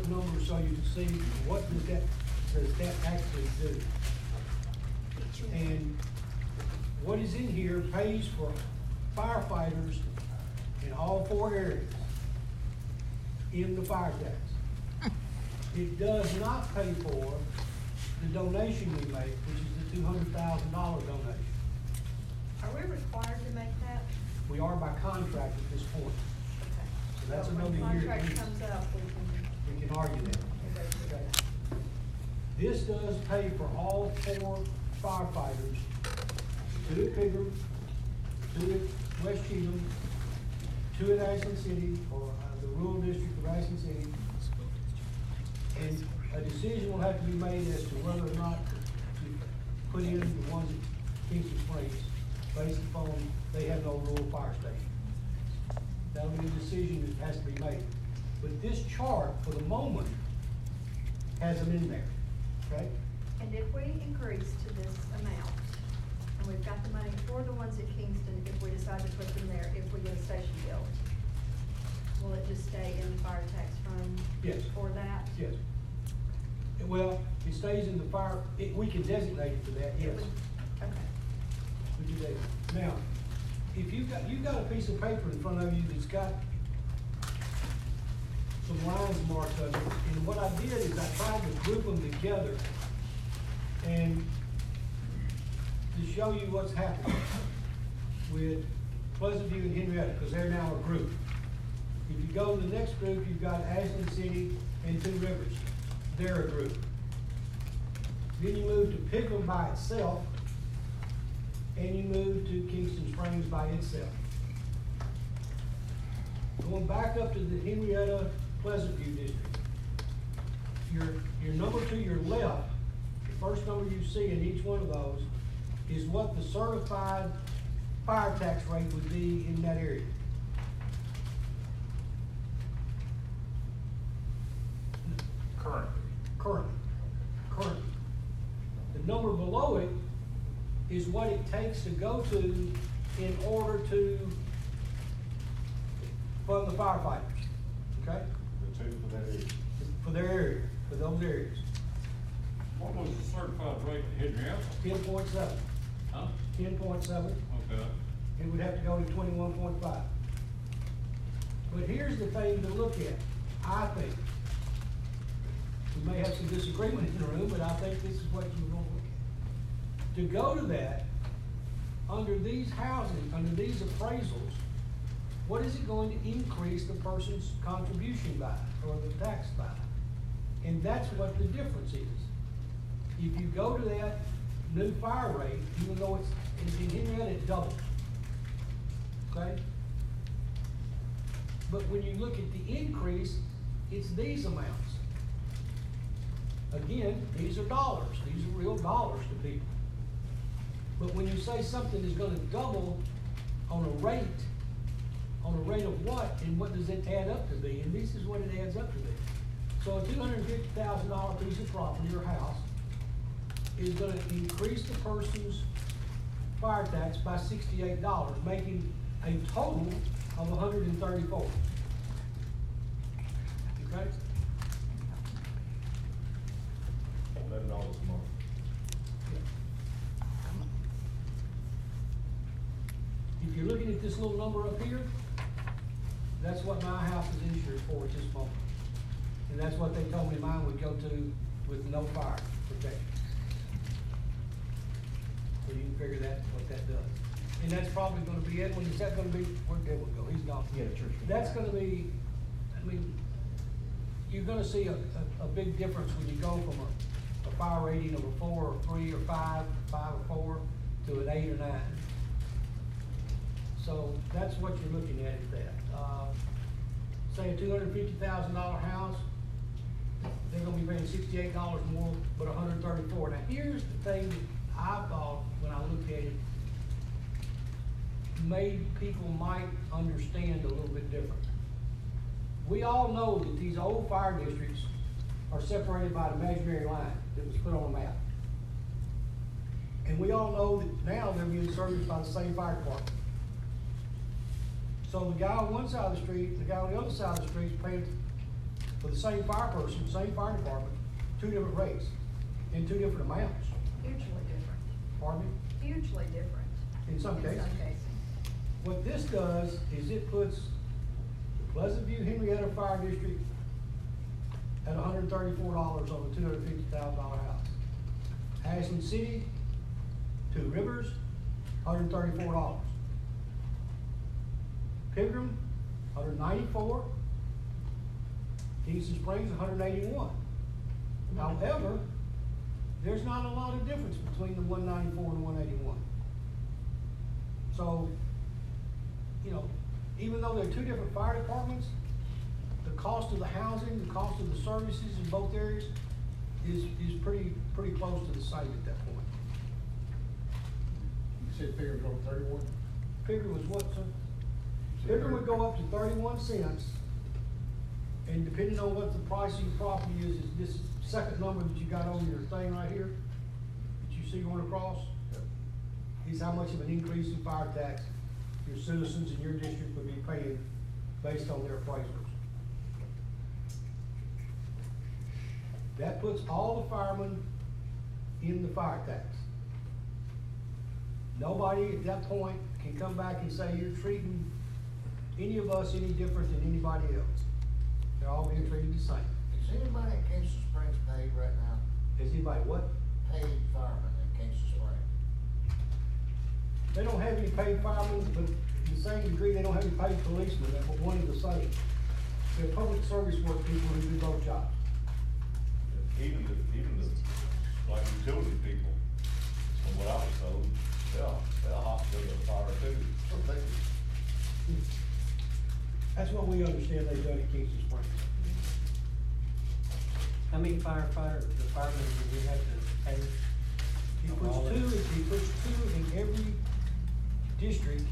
numbers so you can see what does that actually do. And what is in here pays for firefighters in all 4 areas in the fire tax. It does not pay for the donation we make, which is the $200,000 donation. Are we required to make that? We are by contract at this point. Okay. So that's So another year. when contract comes up, We can argue that. Okay. This does pay for all 4 firefighters, 2 at Pigram, 2 at West Cheatham, 2 at Ashland City, or the rural district of Ashland City. And a decision will have to be made as to whether or not to put in the ones at Kingston Springs, based upon they have no rural fire station. That'll be a decision that has to be made. But this chart, for the moment, has them in there, okay? and if we increase to this amount, and we've got the money for the ones at Kingston, if we decide to put them there, if we get a station built, will it just stay in the fire tax fund? Yes. For that? Yes. Well, it stays in the fire, we can designate it for that, yes. Okay. We can designate. Now, if you've got a piece of paper in front of you that's got some lines marked on it, and what I did is I tried to group them together and to show you what's happening with Pleasant View and Henrietta, because they're now a group. If you go to the next group, you've got Ashland City and Two Rivers. They're a group. Then you move to Pickram by itself, and you move to Kingston Springs by itself. Going back up to the Henrietta Pleasant View district, your number to your left, the first number you see in each one of those, is what the certified fire tax rate would be in that area. Currently. The number below it is what it takes to go to in order to fund the firefighters, okay? The two for that area. For their area, for those areas. What was the certified rate in Henrietta? 10.7. Huh? 10.7. Okay. It would have to go to 21.5. But here's the thing to look at, I think. We may have some disagreement in the room, but I think this is what you're going to look at. To go to that, under these housing, under these appraisals, what is it going to increase the person's contribution by, or the tax by? And that's what the difference is. If you go to that new fire rate, even though it's in Henrietta, it doubles. Okay? But when you look at the increase, it's these amounts. Again, these are dollars. These are real dollars to people. But when you say something is gonna double on a rate of what, and what does it add up to be? And this is what it adds up to be. So a $250,000 piece of property or house is gonna increase the person's fire tax by $68, making a total of $134. Okay? $11 a month. If you're looking at this little number up here, that's what my house is insured for at this moment. And that's what they told me mine would go to with no fire protection. So you can figure that, what that does. And that's probably gonna be, Edwin, is that gonna be, where'd Edwin go? He's gone. Yeah, church. That's gonna be, I mean, you're gonna see a big difference when you go from a fire rating of a 4 or 3 or 5, 5 or 4 to an 8 or 9. So that's what you're looking at that. Say a $250,000 house, they're gonna be paying $68 more, but $134. Now here's the thing that I thought when I looked at it, made people might understand a little bit different. We all know that these old fire districts are separated by an imaginary line that was put on a map. And we all know that now they're being serviced by the same fire department. So the guy on one side of the street, the guy on the other side of the street is paying for the same fire person, same fire department, two different rates and two different amounts. Hugely different, Pardon me? hugely different. In some cases. What this does is it puts the Pleasant View Henrietta Fire District at $134 on a $250,000 house. Ashland City, Two Rivers, $134. Pilgrim, $194. Kingston Springs, $181. However, there's not a lot of difference between the $194 and the $181. So, you know, even though they're two different fire departments, the cost of the housing, the cost of the services in both areas is pretty close to the same at that point. You said Pilgrim go 31? Pilgrim was what, sir? Pilgrim would go up to 31 cents, and depending on what the price of your property is this second number that you got on your thing right here, that you see going across, is how much of an increase in fire tax your citizens in your district would be paying based on their appraisals. That puts all the firemen in the fire tax. Nobody at that point can come back and say you're treating any of us any different than anybody else. They're all being treated the same. Is anybody in Kingston Springs paid right now? Is anybody what? Paid firemen in Kingston Springs? They don't have any paid firemen, but in the same degree, they don't have any paid policemen, that's what one of the same. They're public service work people who do both jobs. Even the, like utility people, from what I was told, they'll hop to the fire too. That's what we understand they've done at Kingston Springs. How many firefighters, the firemen do we have to pay? He puts two in every district,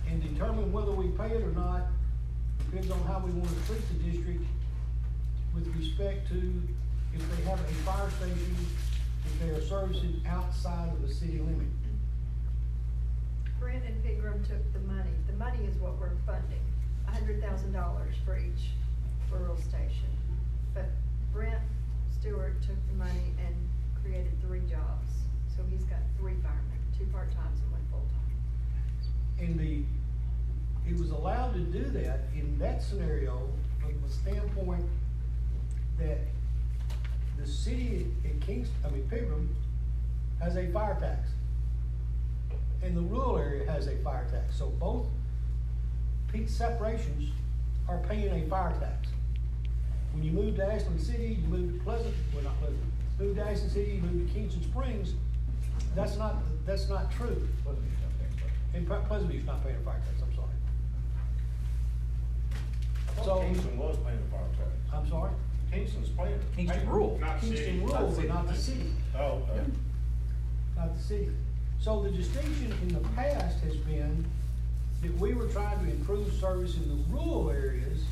and determine whether we pay it or not, depends on how we want to treat the district with respect to if they have a fire station, if they are servicing outside of the city limit. Brent and Pilgrim took the money is what we're funding, $100,000 for each rural station. But Brent Stewart took the money and created 3 jobs, so he's got 3 firemen, 2 part-times and 1 full-time. And it was allowed to do that in that scenario from the standpoint that the city at Pilgrim has a fire tax. And the rural area has a fire tax. So both peak separations are paying a fire tax. When you move to Ashland City, you move to move to Ashland City, you move to Kingston Springs, that's not true. And Pleasant View's not paying a fire tax, I'm sorry. I So- thought Kingston was paying the fire tax. I'm sorry? Kingston's paying. Kingston rural. Not city. Kingston rural, but not the city. Oh, okay. Not the city. So the distinction in the past has been that we were trying to improve service in the rural areas,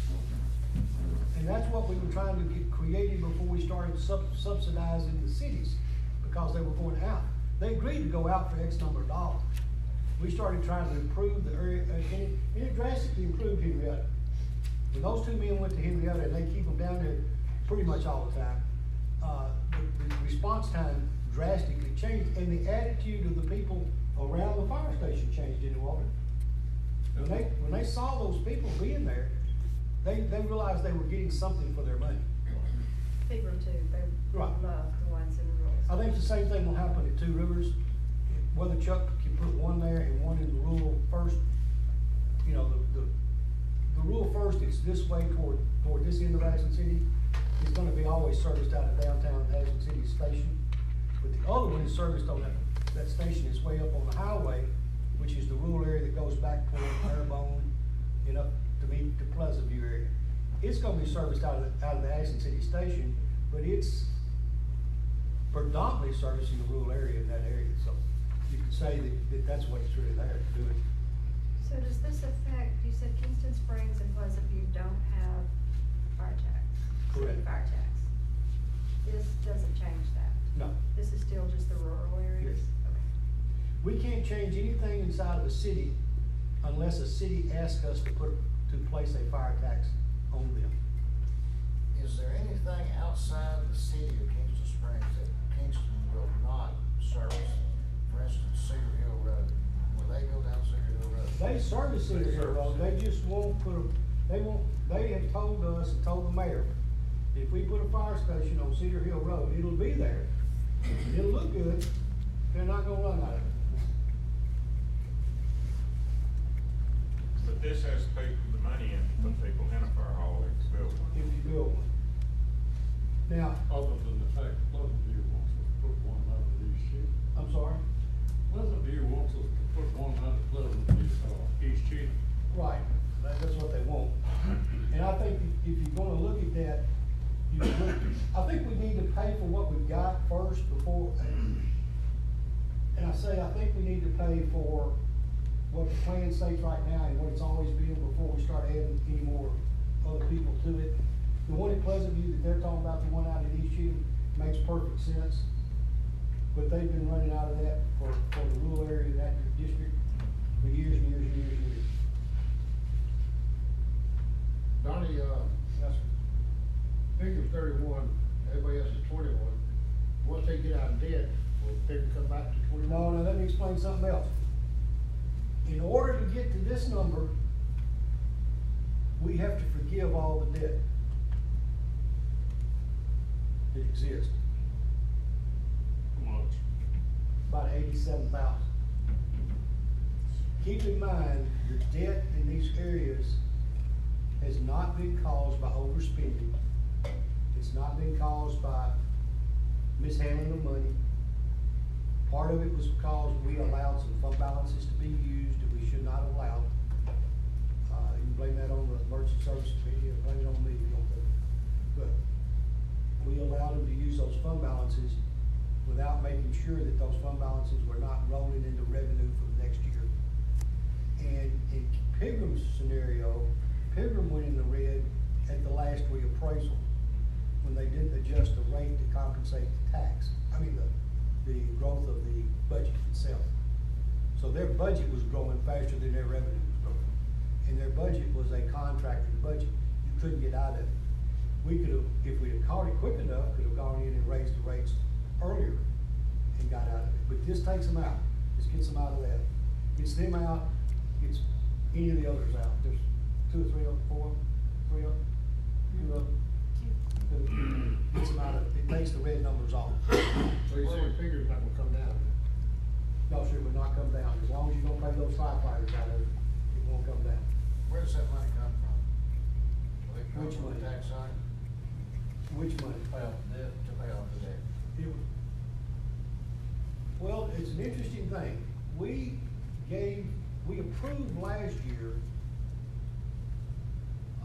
and that's what we were trying to get created before we started subsidizing the cities, because they were going out. They agreed to go out for X number of dollars. We started trying to improve the area, and it drastically improved Henrietta. When those 2 men went to Henrietta, and they keep them down there pretty much all the time, the response time drastically changed, and the attitude of the people around the fire station changed in New Orleans. When they saw those people being there, they realized they were getting something for their money. Pilgrim too, they Right. love the ones in the rural. I think the same thing will happen at Two Rivers, whether Chuck can put one there and one in the rural first. You know, the rural first, it's this way toward this end of Ashland City, is gonna be always serviced out of downtown Ashland City Station. But the other one is serviced on that station is way up on the highway, which is the rural area that goes back toward Terrebonne and up to Pleasant View area. It's gonna be serviced out of the Ashland City Station, but it's predominantly servicing the rural area in that area. So you could say that's what it's really there to do it. So does this affect, you said Kingston Springs and Pleasant View don't have fire tax? City Correct. fire tax. This doesn't change that? No. This is still just the rural areas? Yes. Okay. We can't change anything inside of a city unless a city asks us to place a fire tax on them. outside the city of Kingston Springs that Kingston will not service? For instance, Cedar Hill Road, will they go down Cedar Hill Road? They service Cedar Hill Road, they just won't put a, they have told us and told the mayor, if we put a fire station on Cedar Hill Road, it'll be there. It'll look good, they're not gonna run out of it. But this has to pay for the money in to put people in a fire hall if you build one. If you build one. Now, Other than the fact Pleasantview wants us to put one out of East Cheatham. I'm sorry? Pleasantview wants us to put one out of Pleasantview, East Cheatham. Right, that's what they want. And I think if you're gonna look at that, I think we need to pay for what we've got first before, and I say, I think we need to pay for what the plan states right now and what it's always been before we start adding any more other people to it. The one at Pleasantview that they're talking about, the one out at East Cheatham, makes perfect sense. But they've been running out of that for the rural area of that district for years and years and years and years. Donnie, Yes, sir. figure 31, everybody else is 21. Once they get out of debt, will figure come back to 21? No, let me explain something else. In order to get to this number, we have to forgive all the debt that exists, How much? about 87,000. Keep in mind, the debt in these areas has not been caused by overspending. It's not been caused by mishandling of money. Part of it was because we allowed some fund balances to be used that we should not have allowed. You can blame that on the emergency service committee, or blame it on me if you want to. But we allowed them to use those fund balances without making sure that those fund balances were not rolling into revenue for the next year. And in Pilgrim's scenario, Pilgrim went in the red at the last reappraisal when they didn't adjust the rate to compensate the tax. The growth of the budget itself. So their budget was growing faster than their revenue was growing. And their budget was a contracted budget. You couldn't get out of it. We could have, if we'd have caught it quick enough, could have gone in and raised the rates earlier and got out of it. But this takes them out. This gets them out of that. Gets them out, gets any of the others out. There's 2 or 3 of them, 4 of them, 3 of them, 2 of them. Gets them out of, it takes the red numbers off. So you say the figure's not gonna come down? No, sir, it would not come down. As long as you don't pay those firefighters out of it, it won't come down. Where does that money come from? Will it come Which from the money? tax side? Which money? Pay off the debt, to pay off the debt. Well, it's an interesting thing. We approved last year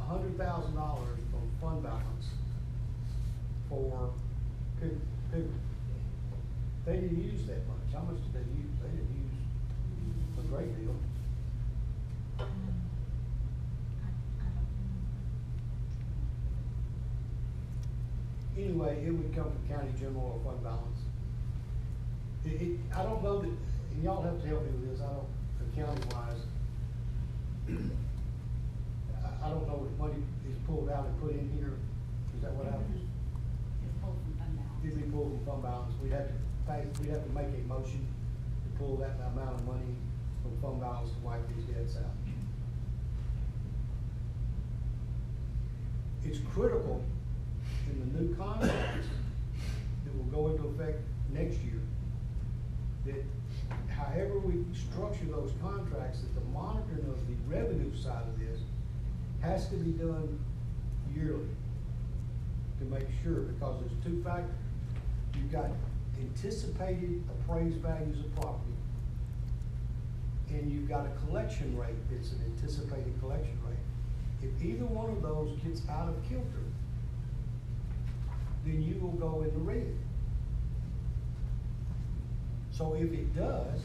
$100,000 from fund balance for Pilgrim. They didn't use that much. How much did they use? They didn't use a great deal. Anyway, it would come from county general or fund balance. I don't know that, and y'all have to help me with this, I don't, accounting wise, I don't know if money is pulled out and put in here, is that what happens? It's pulled from fund balance. It'd be pulled from fund balance, we'd have to make a motion to pull that amount of money from fund balance to wipe these debts out. It's critical in the new contracts that will go into effect next year, that however we structure those contracts, that the monitoring of the revenue side of this has to be done yearly to make sure, because there's 2 factors. You've got anticipated appraised values of property, and you've got a collection rate that's an anticipated collection rate. If either one of those gets out of kilter, then you will go in the red. So if it does,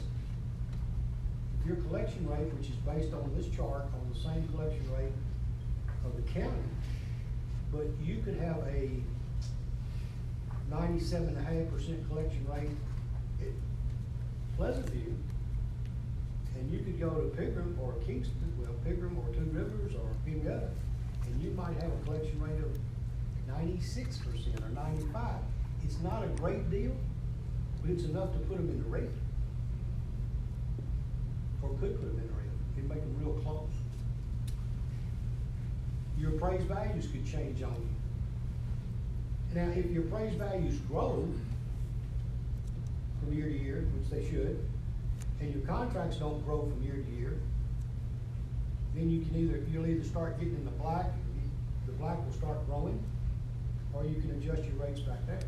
if your collection rate, which is based on this chart, on the same collection rate of the county, but you could have a 97.5% collection rate at Pleasantview, and you could go to Pilgrim or Kingston, well, Pilgrim or Two Rivers or Henrietta, and you might have a collection rate of 96% or 95. It's not a great deal, but it's enough to put them in the red. Or could put them in the red, it'd make them real close. Your appraised values could change on you. Now, if your appraised values grow from year to year, which they should, and your contracts don't grow from year to year, then you'll either start getting in the black will start growing, or you can adjust your rates back there,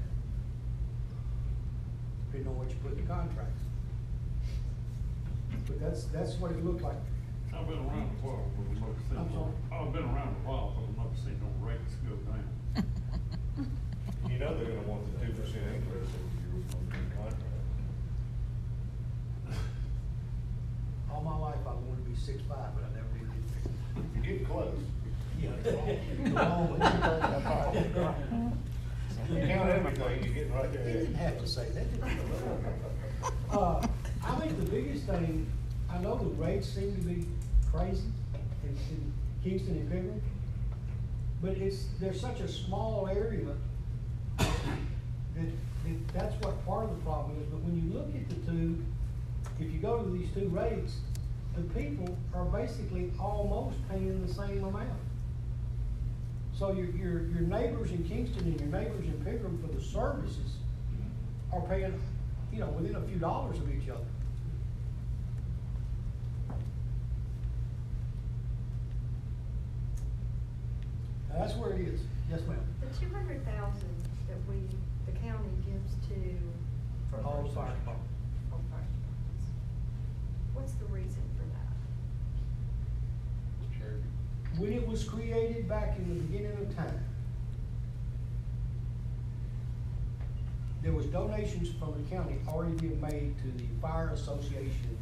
depending on what you put in the contracts. But that's what it looked like. I've been around a while, but I've never seen, I'm sorry? I've been around a while, but I've never seen no rates go down. You know they're gonna want the 2% increase every year from the contract. All my life, I wanted to be 6'5", but I never did get there. You're getting close. Yeah. You count everything, you're getting right They there. didn't have to say that, did they? I think the biggest thing, I know the rates seem to be crazy in Kingston and Pickering, but there's such a small area that's what part of the problem is. But when you look at the two, if you go to these two rates, the people are basically almost paying the same amount. So your neighbors in Kingston and your neighbors in Pickering for the services are paying, within a few dollars of each other. Now, that's where it is. Yes, ma'am. The 200,000 that the county gives to All the fire departments. all fire departments, what's the reason for that? Charity. When it was created back in the beginning of time, there was donations from the county already being made to the fire association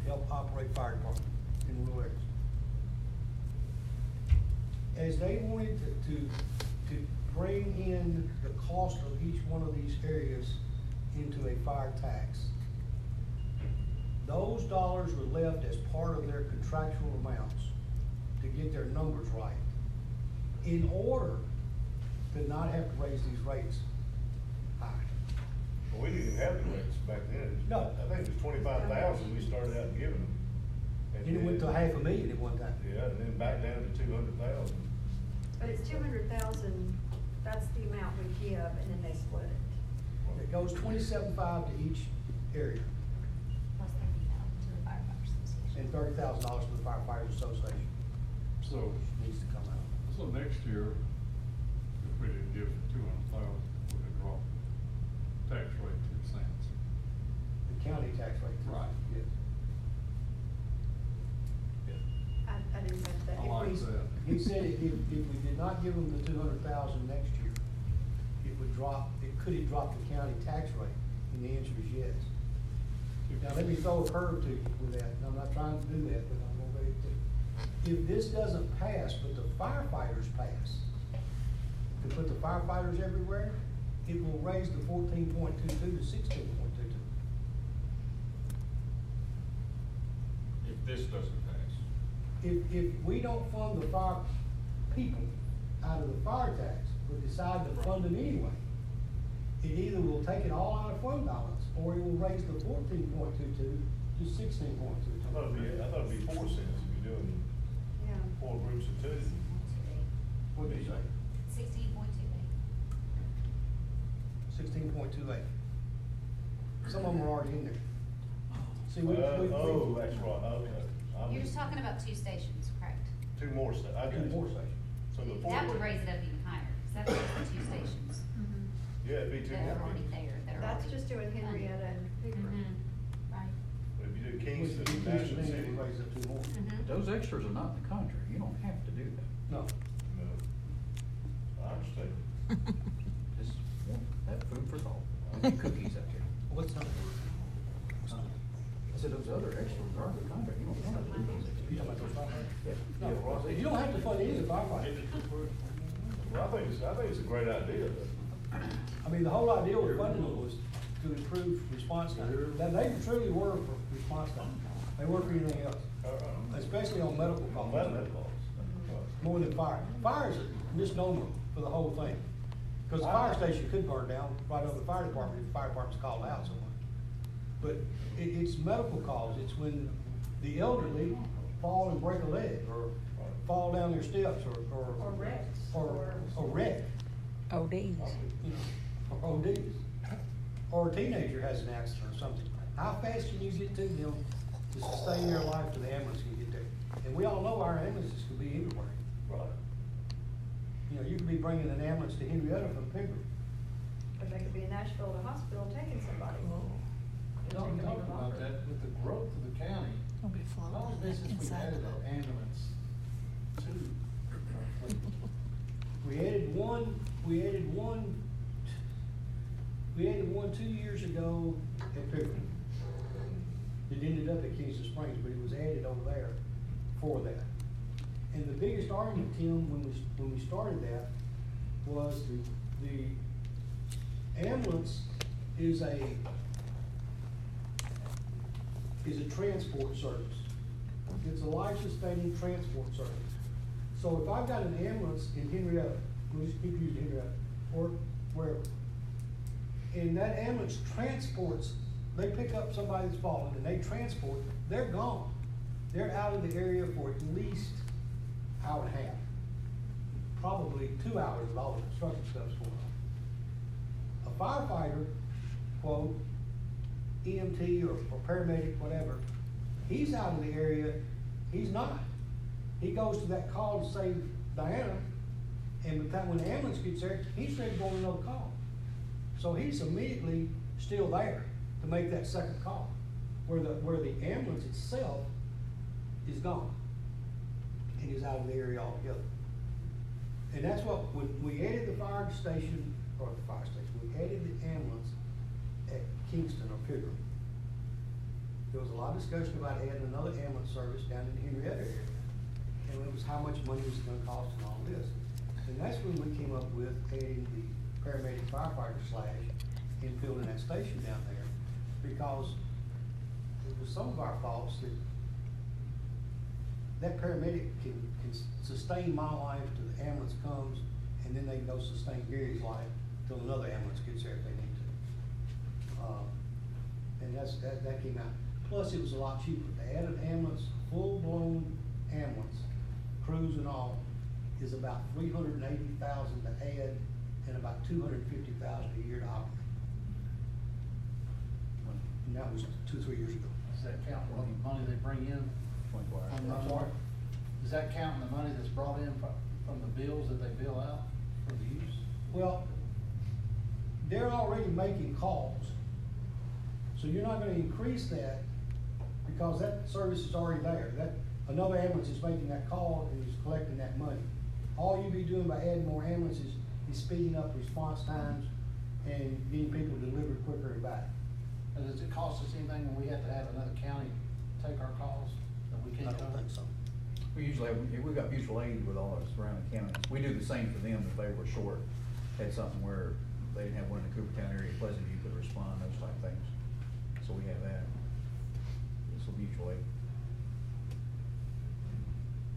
to help operate fire department in rural areas. As they wanted to bring in the cost of each one of these areas into a fire tax, those dollars were left as part of their contractual amounts to get their numbers right, in order to not have to raise these rates high. Well, we didn't even have the rates back then. No. I think it was 25,000 we started out giving them. And it went to $500,000 at one time. Yeah, and then back down to 200,000. But it's 200,000, that's the amount we give, and then they split it. It goes $27,500 to each area, Plus 30,000 to the firefighters association. and $30,000 to the firefighters association. So, Needs to come out. so next year, if we didn't give 200,000, we could drop tax rate 2 cents. The county tax rate. Right. Yes. I didn't have that. I like that. He said if we did not give them the 200,000 next year, could it drop the county tax rate? And the answer is yes. Now, let me throw a curve to you with that, and I'm not trying to do that, but I'm gonna let it do. If this doesn't pass, but the firefighters pass, to put the firefighters everywhere, it will raise the 14.22 to 16.22. If this doesn't pass. If we don't fund the fire people out of the fire tax, but decide to fund them anyway, it either will take it all out of fund balance, or it will raise the 14.22 to 16.22. I thought it'd be 4 cents if you're doing Yeah. 4 groups of 2. What did you say? 16.28. 16.28. Some of them are already in there. See, Oh, that's right, okay. You're just talking about 2 stations, correct? 2 more, I got Two you. more stations. So the 4. That would raise it up even higher, because that's just the 2 stations Yeah, it'd be 2 that are more. already there, that are That's already just doing Henrietta and Pickering. Mhm. Right. But if you do Which Kingston is and National then City. it will raise up 2 more. Mhm. Those extras are not in the contract, you don't have to do that. No. No. I understand. Just have food for thought, and cookies out there. What's that? I said those other extras are in the contract, you don't have to do those You talking about extras. those firefighters? Yeah. No, Ross, you don't have to fund any of the firefighters. Well, I think it's a great idea, but. I mean, the whole idea with funding it was to improve response time. Now, they truly work for response time. They work for anything else, especially on medical On calls, that calls. more than fire. Fire is a misnomer for the whole thing. Cause the fire station could burn down right over the fire department if the fire department's called out somewhere. But it's medical cause, it's when the elderly fall and break a leg, or fall down their steps, Or wrecks, or wreck. ODs. You know, or ODs. Or a teenager has an accident or something. How fast can you get to them to sustain their life to the ambulance can get there? And we all know our ambulances could be anywhere. Right. You know, you could be bringing an ambulance to Henrietta from Pickering. But they could be in Nashville at a hospital taking somebody. It'll No, take we them talked even about longer. that, with the growth of the county, It'll be how flowing long has been since we inside added the that ambulance to our fleet? We added one 2 years ago at Pickering. It ended up at Kingston Springs, but it was added over there for that. And the biggest argument, Tim, when we started that, was the ambulance is a transport service. It's a life-sustaining transport service. So if I've got an ambulance in Henrietta, we'll just keep using Henrietta, or wherever, and that ambulance transports, they pick up somebody that's fallen and they transport, they're gone. They're out of the area for at least an hour and a half. Probably 2 hours with all the construction stuff's going on. A firefighter, quote, EMT or paramedic, whatever, he's out of the area, he's not. He goes to that call to save Diana, and by the time when the ambulance gets there, he's ready to go on another call. So he's immediately still there to make that second call, where the ambulance itself is gone and is out of the area altogether. And that's what, when we added the fire station, we added the ambulance at Kingston or Pickering. There was a lot of discussion about adding another ambulance service down in the Henrietta area. And it was how much money was it gonna cost and all this. And that's when we came up with adding the paramedic firefighter slash and building that station down there. Because it was some of our faults that paramedic can sustain my life till the ambulance comes, and then they can go sustain Gary's life till another ambulance gets there if they need to. And that came out. Plus, it was a lot cheaper. To add an ambulance, full-blown ambulance, crews and all, is about $380,000 to add, and about $250,000 a year to operate. And that was 2-3 years ago. Does that count what money they bring in? 24 hours. I'm sorry? Does that count the money that's brought in from the bills that they bill out for the use? Well, they're already making calls. So you're not gonna increase that because that service is already there. Another ambulance is making that call and is collecting that money. All you'd be doing by adding more ambulances is speeding up response times and getting people delivered quicker and back. And does it cost us anything when we have to have another county take our calls that we I can't don't cover? think so. We usually have, we've got mutual aid with all our surrounding counties. We do the same for them if they were short, had something where they didn't have one in the Coopertown area, Pleasant View could respond, those type of things. So we have that. It's a mutual aid.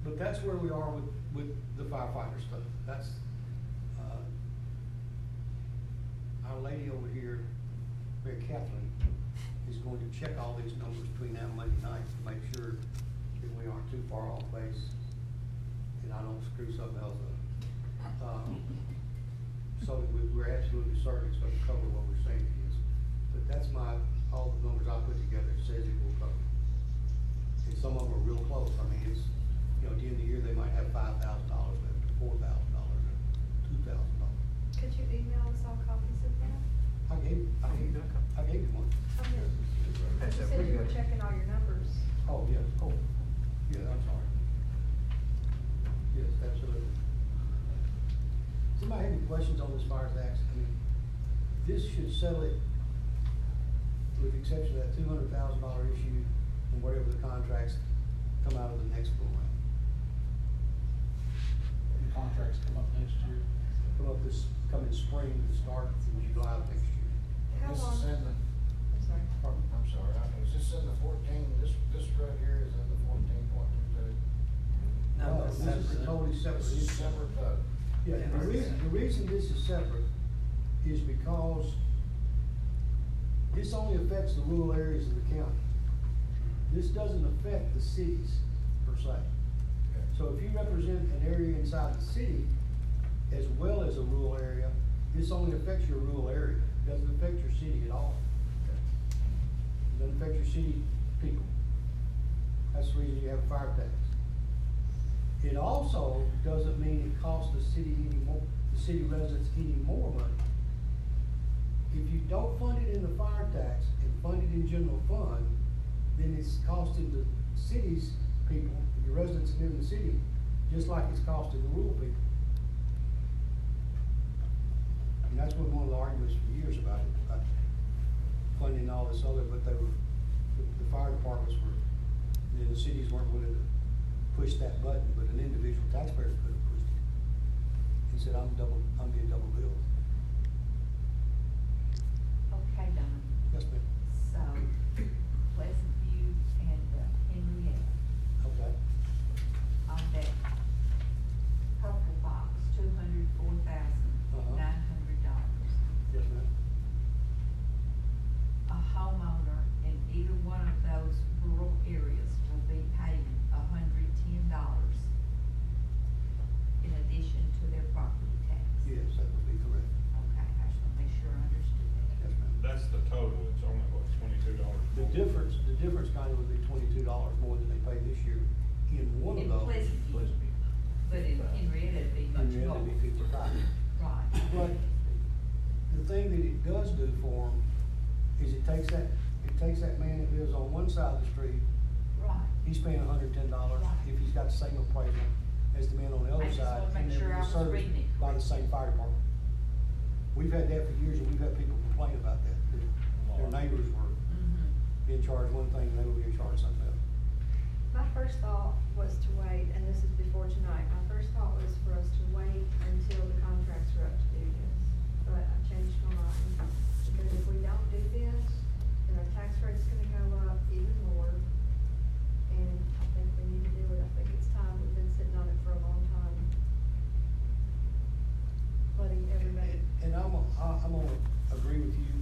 But that's where we are with the firefighter stuff. That's, our lady over here, Mary Kathleen, is going to check all these numbers between now and Monday night to make sure that we aren't too far off base and I don't screw something else up. So that we're absolutely certain it's gonna cover what we're saying it is. But that's all the numbers I put together, it says it will cover. And some of them are real close. I mean, it's, at the end of the year, they might have $5,000 left, or $4,000, or $2,000. Could you email us all copies of that? I gave you one. Okay. You That's said pretty you were good. checking all your numbers. Oh, yes, yeah, I'm sorry. Yes, absolutely. Somebody have any questions on this fire tax? I mean, this should settle it with the exception of that $200,000 issue and whatever the contracts come out of the next go round. The contracts come up next year. Coming spring to start in July of next year. How This long? is in the, I'm sorry. Pardon? I'm sorry, is this in the 14, this right here is in the 14.22? No, this is a totally separate This is issue. separate, Yeah, the reason this is separate is because this only affects the rural areas of the county. This doesn't affect the cities per se. So if you represent an area inside the city as well as a rural area, this only affects your rural area. It doesn't affect your city at all. It doesn't affect your city people. That's the reason you have a fire tax. It also doesn't mean it costs the city any more, the city residents any more money. If you don't fund it in the fire tax and fund it in general fund, then it's costing the city's people, your residents that live in the city, just like it's costing the rural people. And that's what one of the arguments for years about it, about funding all this other, but they were, the fire departments were, the cities weren't willing to push that button, but an individual taxpayer could have pushed it. He said, I'm being double billed. Okay, Don, Yes, ma'am. so Pleasant View and Henrietta, Okay. on that purple box, $204,900. Yes, ma'am. A homeowner in either one of those rural areas will be paying $110 in addition to their property tax. Yes, that would be correct. Okay, I just want to make sure I understood that. Yes, ma'am. That's the total, it's only what, $22? The difference kind of would be $22 more than they paid this year in one of In those. Pleasant View. But in Henrietta, it'd be much Henrietta more. would be 55. Right. But the thing that it does do for them is it takes that man that lives on one side of the street, Right. he's paying $110 if he's got the same appraisal as the man on the other I just side. wanna make and they're sure I was serviced reading it by the same fire department. We've had that for years, and we've had people complain about that. Their neighbors were Mm-hmm. being charged one thing, and they were being charged something else. My first thought was to wait, and this is before tonight, my first thought was for us to wait until the contracts are up to do this. But I changed my mind, because if we don't do this, then our tax rate's gonna go up even more. And I think we need to do it, I think it's time, we've been sitting on it for a long time. Letting everybody, And I'm gonna agree with you.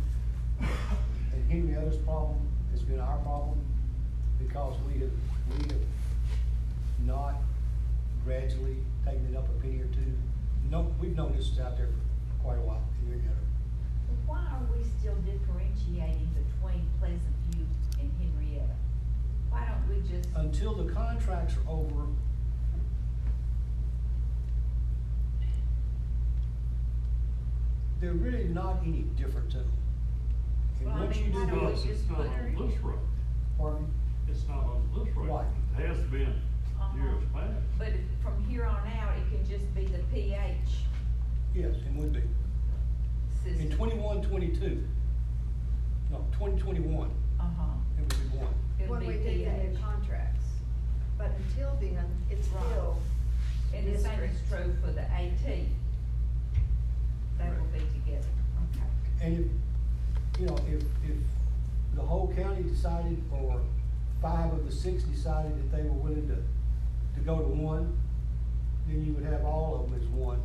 And Henrietta's problem has been our problem because we have not gradually taken it up a penny or two. No, we've known this is out there for quite a while in Henrietta. Why are we still differentiating between Pleasant View and Henrietta? Why don't we just, Until the contracts are over, they're really not any different to them. And Well, I once mean, you do why don't we this, just It's not put on her this in? road. pardon me? It's not on this road. Right. It has been years past. But from here on out, it can just be the PH Yes, it would be. In system. 21-22, no, 2021, Uh-huh. it would be one. It would when be we do the new PH. contracts. But until then, it's Right. still And the same is district. true for the AT. They will be together, okay. And if the whole county decided, or 5 of the 6 decided that they were willing to go to one, then you would have all of them as one.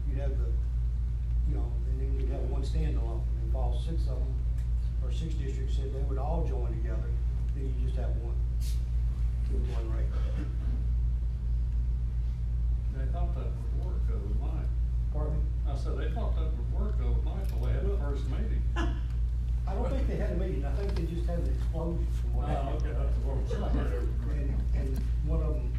You'd have and then you'd have one standalone. And if all 6 of them, or 6 districts said they would all join together, then you just have one, with one rate. They thought that would work overnight. Pardon me? I said, they thought that would work overnight till they had the first meeting. I don't think they had a meeting, I think they just had an explosion from what Oh, happened. okay, that's what I heard. And one of them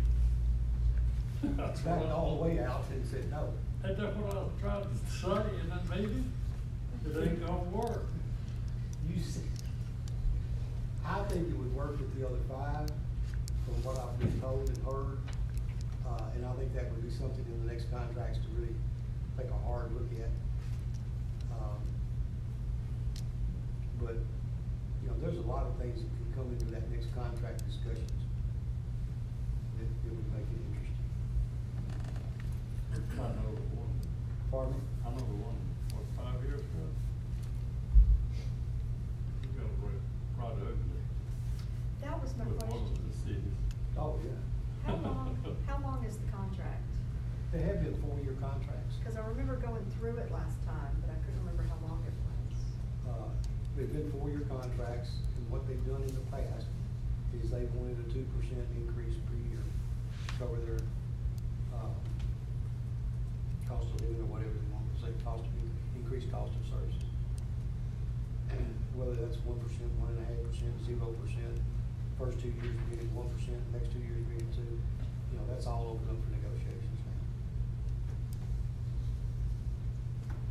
That's what backed I- all the way out and said no. Hey, that's what I was trying to say in that meeting. It ain't gonna work. I think it would work with the other 5, from what I've been told and heard. And I think that would be something in the next contracts to really take a hard look at. But, there's a lot of things that could come into that next contract discussions that would make it interesting. I know the one, Pardon me? I know the one, 5 years ago? You got a right ugly That was my with one of question. the cities. Oh, yeah. How long is the contract? They have been 4-year contracts. Cause I remember going through it last time, but I couldn't remember they've been 4-year contracts, and what they've done in the past is they wanted a 2% increase per year to cover their, cost of living or whatever they want to say, increased cost of services. And whether that's 1%, 1.5%, 0%, first 2 years being 1%, next 2 years being 2%, you know, that's all open up for negotiations now.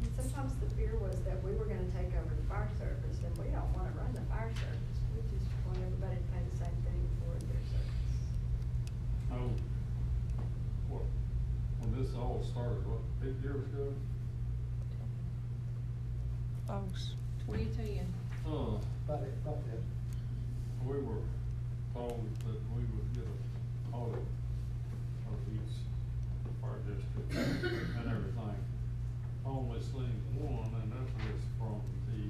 And sometimes the fear was that we were gonna take over the fire service, and we don't wanna run the fire service. We just want everybody to pay the same thing for their service. Oh, what, when this all started, what, 8 years ago? Folks, 2010. About that. We were told that we would get an audit of each fire district and everything. Only seen one, and that was from the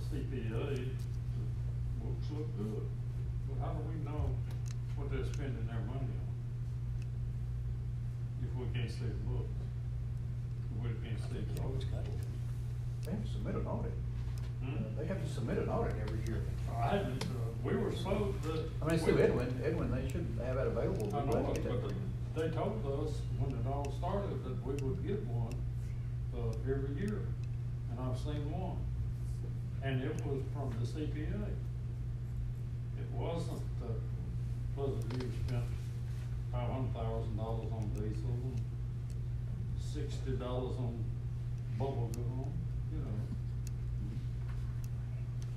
CPA. The books look good, but how do we know what they're spending their money on? If we can't see the books, if we can't see the books. They have to submit an audit. Hmm? They have to submit an audit every year. I hadn't, we were supposed to. I mean, it's through Edwin, they should have that available. I We'd know like to it, get that but for you. they told us when it all started that we would get one, every year, and I've seen one. And it was from the CPA. It wasn't that Pleasant View spent $500,000 on diesel and $60 on bubble gum, you know.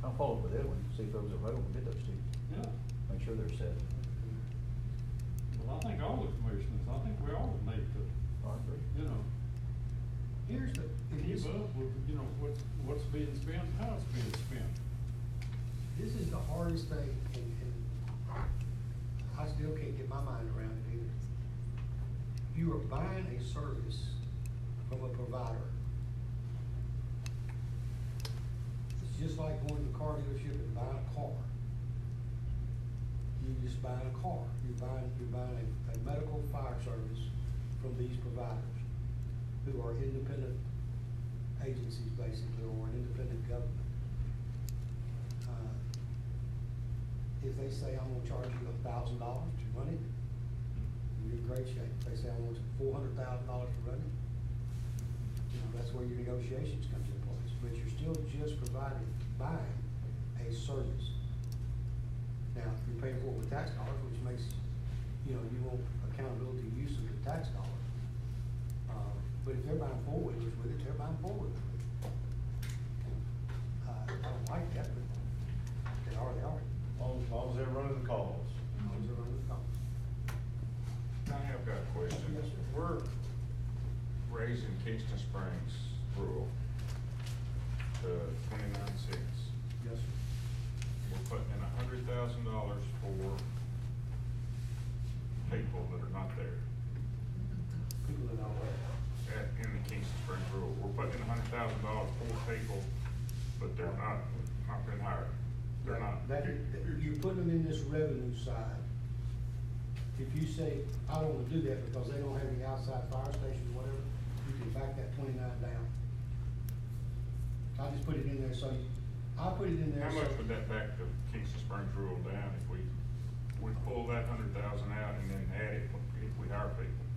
I'll follow up with Edwin, see if those are available, get those to you, Yeah, make sure they're set. but I think all the commissioners, I think we all need to, I agree. you know, Here's the, keep up with, you know, what's being spent, how it's being spent. this is the hardest thing, and I still can't get my mind around it either. You are buying a service from a provider. It's just like going to the car dealership and buying a car. You're just buying a car. You're buying a medical fire service from these providers who are independent agencies basically, or an independent government. If they say, I'm gonna charge you $1,000 to run it, you're in great shape. If they say, I want $400,000 to run it, you know, that's where your negotiations come into place. But you're still just buying a service. Now, you're paying for it with tax dollars, which makes, you know, you want accountability use of the tax dollars. But if they're buying four-wheelers with it, they're buying four-wheelers with it. I don't like that, but they are. As long as they're running the calls. As long as they're running the company. I have got a question. Yes, sir. We're raising Kingston Springs rural to 29.6. Yes, sir. We're putting in $100,000 for people that are not there. People that know that. In the Kingston Springs rural. We're putting in $100,000 for people, but they're not been hired. They're not. You're putting them in this revenue side. If you say, I don't wanna do that because they don't have any outside fire stations or whatever, you can back that 29 down. I just put it in there, I put it in there. How much would that back the Kingston Springs rural down if we pull that 100,000 out and then add it if we hire people?